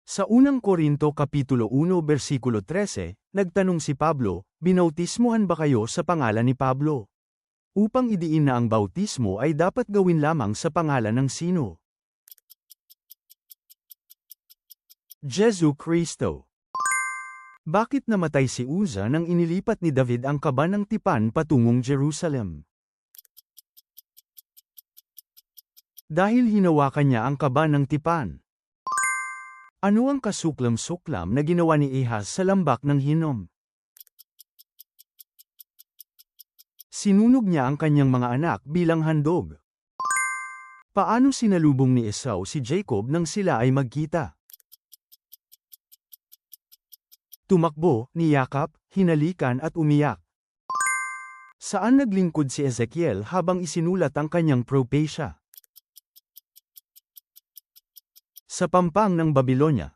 Sa unang Korinto Kapitulo 1 versikulo 13, nagtanong si Pablo, "Binautismuhan ba kayo sa pangalan ni Pablo?" Upang idiin na ang bautismo ay dapat gawin lamang sa pangalan ng sino? Jesu Kristo. Bakit namatay si Uza nang inilipat ni David ang kaba ng tipan patungong Jerusalem? Dahil hinawakan niya ang kaba ng tipan. Ano ang kasuklam-suklam na ginawa ni Ahaz sa lambak ng Hinom? Sinunog niya ang kanyang mga anak bilang handog. Paano sinalubong ni Esau si Jacob nang sila ay magkita? Tumakbo, niyakap, hinalikan at umiyak. Saan naglingkod si Ezekiel habang isinulat ang kanyang propesya? Sa pampang ng Babilonya.